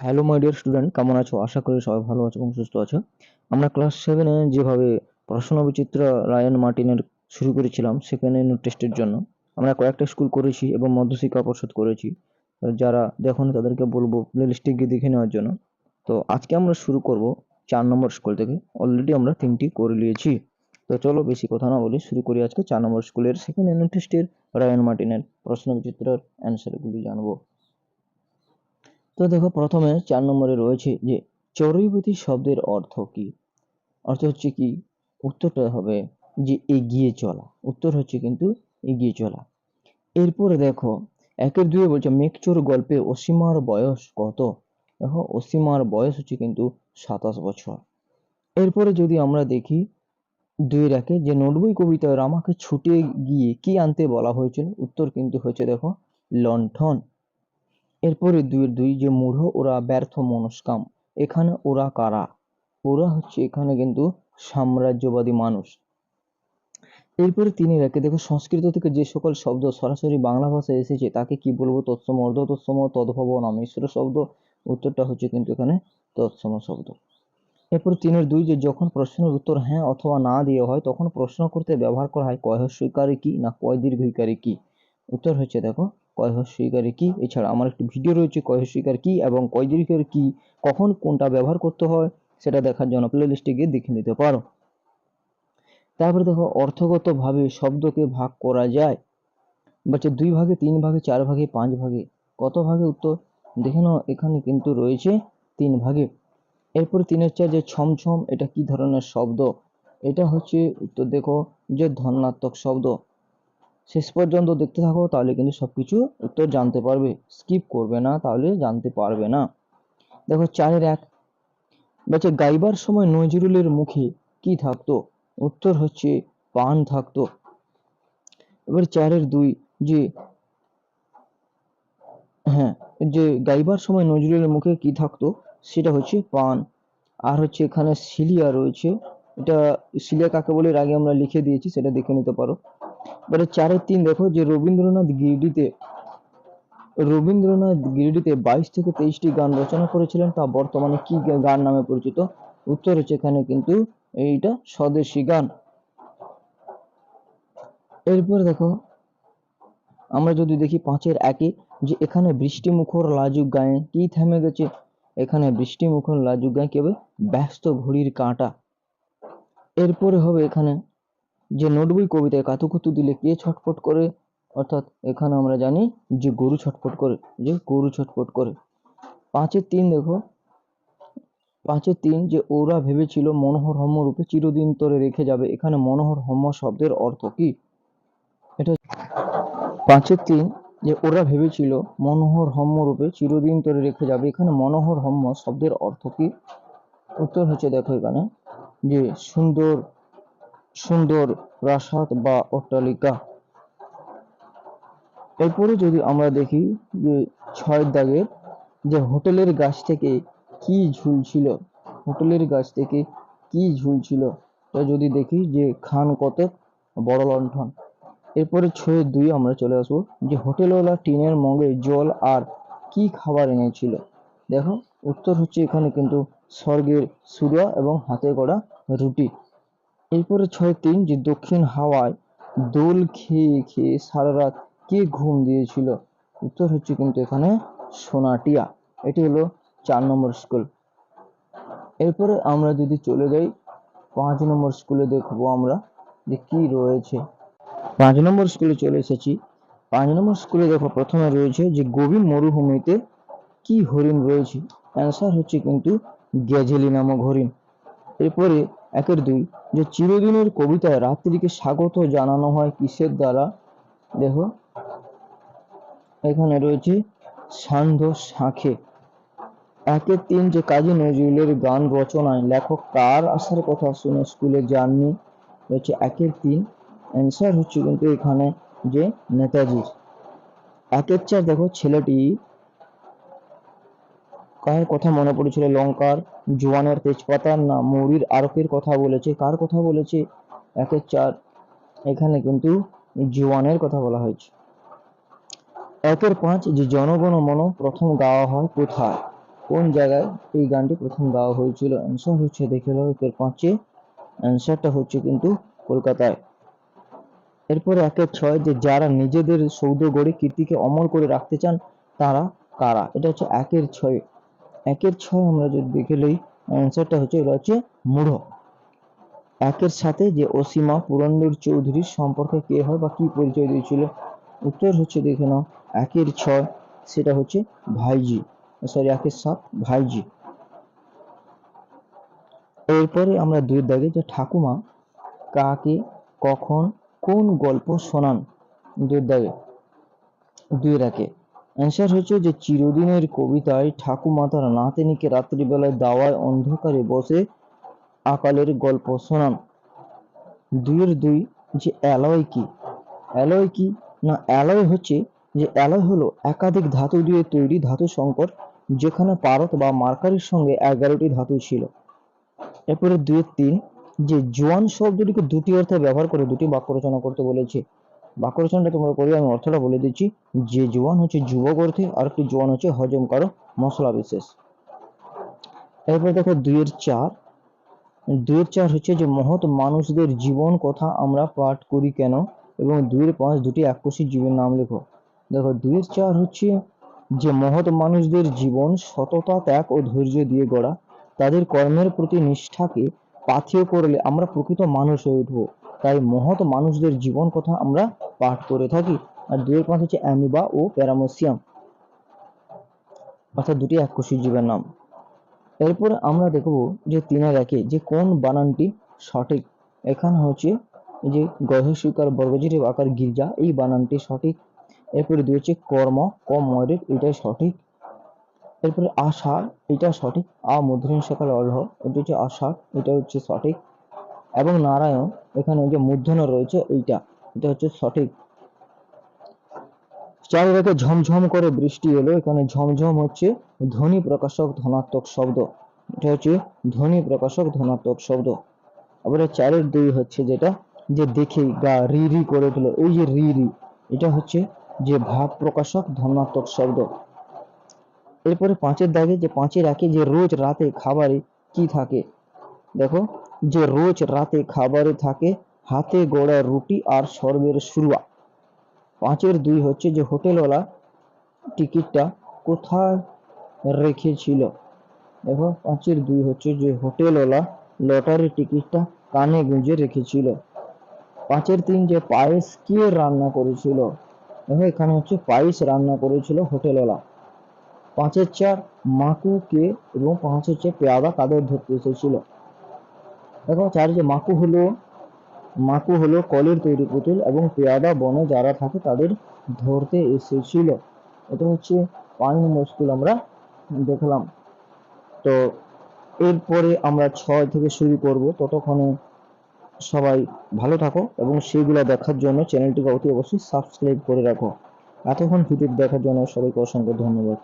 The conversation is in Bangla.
হ্যালো মাই ডিয়ার স্টুডেন্ট, কেমন আছো? আশা করি সবাই ভালো আছো এবং সুস্থ আছো। আমরা ক্লাস 7-এ যেভাবে প্রশ্নবিচিত্রা রায়ন মার্টিনের শুরু করেছিলাম সেকেন্ড ইউনিট টেস্টের জন্য, আমরা কয়েকটা স্কুল করেছি এবং মধ্যশিক্ষা পর্ষদ করেছি। যারা দেখোনি তাদেরকে বলবো প্লেলিস্টে গিয়ে দেখে নেওয়ার জন্য। তো আজকে আমরা শুরু করব 4 নম্বর স্কুল থেকে। অলরেডি আমরা 3টি করে নিয়েছি। তো চলো বেশি কথা না বলে শুরু করি আজকে 4 নম্বর স্কুলের সেকেন্ড ইউনিট টেস্টের রায়ন মার্টিনের প্রশ্নবিচিত্রার অ্যান্সারগুলি জানবো। তো দেখো, প্রথমে 4 নম্বরে রয়েছে যে চরৈবতী শব্দের অর্থ কি? অর্থ হচ্ছে কি? উত্তরটা হবে যে এগিয়ে চলা। উত্তর হচ্ছে কিন্তু এগিয়ে চলা। এরপরে দেখো, 1-2 বলছে মেঘচোর গল্পে অসীমার বয়স কত? দেখো, অসীমার বয়স হচ্ছে কিন্তু 27 বছর। এরপরে যদি আমরা দেখি 2-1 যে নোটবই কবিতায় রামাকে ছুটে গিয়ে কি আনতে বলা হয়েছিল? উত্তর কিন্তু হচ্ছে দেখো লণ্ঠন। এরপরে 2-2 যে মূঢ় ওরা ব্যর্থ মনস্কাম, এখানে ওরা কারা? ওরা হচ্ছে এখানে কিন্তু সাম্রাজ্যবাদী মানুষ। এরপরে 3-1 দেখো, সংস্কৃত থেকে যে সকল শব্দ সরাসরি বাংলা ভাষায় এসেছে তাকে কি বলবো? তৎসম, অর্ধতৎসম, তদ্ভব না মিশ্র শব্দ। উত্তরটা হচ্ছে কিন্তু এখানে তৎসম শব্দ। এরপর 3-2 যে যখন প্রশ্নের উত্তর হ্যাঁ অথবা না দিয়ে হয় তখন প্রশ্ন করতে ব্যবহার করা হয় কয় হ্রস্বইকারী কি না কয় দীর্ঘইকারী কি? উত্তর হচ্ছে দেখো কয় হ্রস্বইকারী কি। এছাড়া আমার একটি ভিডিও রয়েছে কয় হ্রস্বইকারী কি এবং কয় দীর্ঘইকারী কি, কখন কোনটা ব্যবহার করতে হয় সেটা দেখার জন্য প্লেলিস্টে গিয়ে দেখে নিতে পারো। তারপরে দেখো, অর্থগত ভাবে শব্দকে ভাগ করা যায় বলছে 2 ভাগে, 3 ভাগে, 4 ভাগে, 5 ভাগে। কত ভাগে? উত্তর দেখে নাও, এখানে কিন্তু রয়েছে 3 ভাগে। এরপরে 3-4 যে ছমছম, এটা কি ধরনের শব্দ? এটা হচ্ছে উত্তর দেখো যে ধনাত্মক শব্দ। শেষ পর্যন্ত দেখতে থাকো, তাহলে কিন্তু সবকিছু উত্তর জানতে পারবে, স্কিপ করবে না, তাহলে জানতে পারবে না। দেখো 4-1 বলছে গাইবার সময় নজরুলের মুখে কি থাকতো? উত্তর হচ্ছে পান থাকতো। এবার 4-2 যে হ্যাঁ, যে গাইবার সময় নজরুলের মুখে কি থাকতো সেটা হচ্ছে পান। আর হচ্ছে এখানে সিলিয়া রয়েছে, এটা সিলিয়া কাকে বলে এর আগে আমরা লিখে দিয়েছি, সেটা দেখে নিতে পারো। এবারে 4-3 দেখো যে রবীন্দ্রনাথ গিরিডিতে 22 থেকে 23টি গান রচনা করেছিলেন, তা বর্তমানে কি গান নামে পরিচিত? উত্তর হচ্ছে এখানে কিন্তু এইটা স্বদেশী গান। এরপর দেখো, আমরা যদি দেখি 5-1 যে এখানে বৃষ্টি মুখর লাজুক গায়ে কি থেমে গেছে? এখানে বৃষ্টি মুখর লাজুক গায়ে কি হবে? ব্যস্ত ঘড়ির কাঁটা। এরপরে হবে এখানে যে নোটবই কবিতায় কাতুকুতু দিলে কে ছটফট করে? অর্থাৎ এখানে আমরা জানি যে গরু ছটফট করে, যে গরু ছটফট করে। 5-3 দেখো, 5-3 যে ওরা ভেবেছিল মনোহর হম্য রূপে চিরদিন তরে রেখে যাবে, এখানে মনোহর হম্য শব্দের অর্থ কি? এটা 5-3 যে ওরা ভেবেছিল মনোহর হম্য রূপে চিরদিন তরে রেখে যাবে, এখানে মনোহর হম্য শব্দের অর্থ কি? উত্তর হচ্ছে দেখো এখানে যে সুন্দর সুন্দর প্রাসাদ বা অট্টালিকা। এরপরে যদি আমরা দেখি যে 6 দাগের যে হোটেলের গাছ থেকে কি ঝুলছিল? হোটেলের গাছ থেকে কি ঝুলছিল? তো যদি দেখি যে খান কতক বড় লণ্ঠন। এরপরে 6-2 আমরা চলে আসবো যে হোটেলওয়ালা টিনের মগে জল আর কি খাবার এনেছিল? দেখো, উত্তর হচ্ছে এখানে কিন্তু স্বর্গের সুরা এবং হাতে গড়া রুটি। এরপরে 6-3 যে দক্ষিণ হাওয়ায় দোল খেয়ে খেয়ে সারা রাত কে ঘুম দিয়েছিল? উত্তর হচ্ছে কিন্তু এখানে সোনাটিয়া। এটি হলো 4 নম্বর স্কুল। এরপরে আমরা যদি চলে যাই 5 নম্বর স্কুলে, দেখবো আমরা যে কি রয়েছে। 5 নম্বর স্কুলে চলে এসেছি। 5 নম্বর স্কুলে দেখো, প্রথমে রয়েছে যে গভীর মরুভূমিতে কি হরিণ রয়েছে? অ্যান্সার হচ্ছে কিন্তু গ্যাজেলি নামক হরিণ। এরপরে 1-2 যে চিরদিনের কবিতায় রাত্রিকে স্বাগত জানানো হয় কিসের দ্বারা? দেখো, এখানে রয়েছে সান্ধ্য শাঁখে। 1-3 যে কাজী নজরুলের গান রচনায় লেখক কার আসার কথা শুনে স্কুলে যাননি? রয়েছে 1-3, অ্যান্সার হচ্ছে কিন্তু এখানে যে নেতাজির। 1-4 দেখো, ছেলেটি কার কথা মনে পড়েছিল? লঙ্কার, জোয়ানের, তেজপাতার না মৌরির আরকের কথা বলেছে? কার কথা বলেছে? 1-4 এখানে কিন্তু জোয়ানের কথা বলা হয়েছে। 1-5 যে জনগণ মন প্রথম গাওয়া হয় কোথায়? কোন জায়গায় এই গানটি প্রথম গাওয়া হয়েছিল? অ্যান্সার হচ্ছে দেখে নাও একের 5-এ, অ্যান্সারটা হচ্ছে কিন্তু কলকাতায়। এরপরে 1-6 যে যারা নিজেদের সৌধ গড়ে কীর্তিকে অমর করে রাখতে চান তারা কারা? এটা হচ্ছে 1-6। 1-6 আমরা যদি দেখে লই, অ্যান্সারটা হচ্ছে এটা হচ্ছে মূঢ়। 1-এর সাথে যে অসীমা পুরন্দর চৌধুরীর সম্পর্কে কে হয় বা কি পরিচয় দিয়েছিল? উত্তর হচ্ছে দেখে নাও 1-6, সেটা হচ্ছে ভাইজি, সরি 1-7 ভাইজি। এরপরে আমরা 2-এর দাগে যে ঠাকুমা কাকে কখন কোন গল্প শোনান? 2-এর দাগে 2-এর 1-এ অ্যান্সার হচ্ছে যে চিরদিনের কবিতায় ঠাকুমা তার নাতনিকে রাত্রিবেলায় দাওয়ায় অন্ধকারে বসে আকালের গল্প শোনান। 2-এর 2 যে অ্যালয় কি? অ্যালয় কি না, অ্যালয় হচ্ছে যে অ্যালয় হলো একাধিক ধাতু দিয়ে তৈরি ধাতু সংকর, যেখানে পারদ বা মার্কারির সঙ্গে 11টি ধাতু ছিল। এরপরে 2-এর 3 যে জোয়ান শব্দটিকে দুটি অর্থে ব্যবহার করে দুটি বাক্য রচনা করতে বলেছে। বাক্য রচনাটা তোমরা করবে, আমি অর্থটা বলে দিচ্ছি। যে জোয়ান হচ্ছে যুবক অর্থে, আর একটি জোয়ান হচ্ছে হজম কারো মশলা বিশেষ। এরপরে দেখো 2-এর 4, 2-এর 4 হচ্ছে যে মহৎ মানুষদের জীবন কথা আমরা পাঠ করি কেন? এবং 2-এর 5 দুটি এককোষী জীবের নাম লেখো। দেখো 2-এর 4 হচ্ছে যে মহৎ মানুষদের জীবন সততা, ত্যাগ ও ধৈর্য দিয়ে গড়া, তাদের কর্মের প্রতি নিষ্ঠাকে পাথেয় করলে আমরা প্রকৃত মানুষ হয়ে উঠবো, তাই মহৎ মানুষদের জীবন কথা আমরা পাঠ করে থাকি। আর 2-এর 5 হচ্ছে অ্যামিবা ও প্যারামেসিয়াম, অর্থাৎ দুটি এককোষী জীবের নাম। এরপরে আমরা দেখব যে 3-এর 1-এ যে কোন বানানটি সঠিক। এখানে হচ্ছে যে গহ্বরস্বীকার বর্গজীব আকার গির্জা, এই বানানটি সঠিক। এরপরে 2 হচ্ছে কর্ম, ক ময়ূরের, এটাই সঠিক। এরপরে আষাঢ়, এটা সঠিক। আ মূর্ধন্য সকাল অর্ধ, এটা হচ্ছে আষাঢ়, এটা হচ্ছে সঠিক। এবং নারায়ণ, এখানে যে মূর্ধন্য রয়েছে এটা হচ্ছে সঠিক। 4-এর 1-এ ঝমঝম করে বৃষ্টি এলো, এখানে ঝমঝম হচ্ছে ধ্বনি প্রকাশক ধনাত্মক শব্দ, এটা হচ্ছে ধ্বনি প্রকাশক ধনাত্মক শব্দ। আবার 4-এর 2 হচ্ছে যেটা যে দেখে গা রি রি করে উঠল, এই যে রি রি, এটা হচ্ছে যে ভাব প্রকাশক ধনাত্মক শব্দ। এরপরে 5-এর দাগে যে 5-এর 1-এ যে রোজ রাতে খাবারে কি থাকে? দেখো যে রোজ রাতে খাবারে থাকে হাতে গড়া রুটি আর সর্বের শুরুয়া। 5-এর 2 হচ্ছে যে হোটেলওয়ালা টিকিটটা কোথায় রেখেছিল? দেখো 5-এর 2 হচ্ছে যে হোটেলওয়ালা লটারির টিকিটটা কানে গুঁজে রেখেছিল। 5-এর 3 যে পায়েস কে রান্না করেছিল? দেখো এখানে হচ্ছে পায়েস রান্না করেছিল হোটেলওয়ালা। 5-এর 4 মাকু কে এবং 5 হচ্ছে পেয়াদা কাদের ধরতে এসেছিল? দেখো 4 যে মাকু হলো কলের তৈরি পুতুল এবং পেয়াদা বনে যারা থাকে তাদের ধরতে এসেছিল। এটা হচ্ছে 5 নম্বর স্কুল আমরা দেখলাম। তো এরপরে আমরা 6 থেকে শুরু করব, ততক্ষণে সবাই ভালো থাকো এবং সেগুলো দেখার জন্য চ্যানেলটিকে অতি অবশ্যই সাবস্ক্রাইব করে রাখো। এতক্ষণ ভিডিও দেখার জন্য সবাইকে অসংখ্য ধন্যবাদ।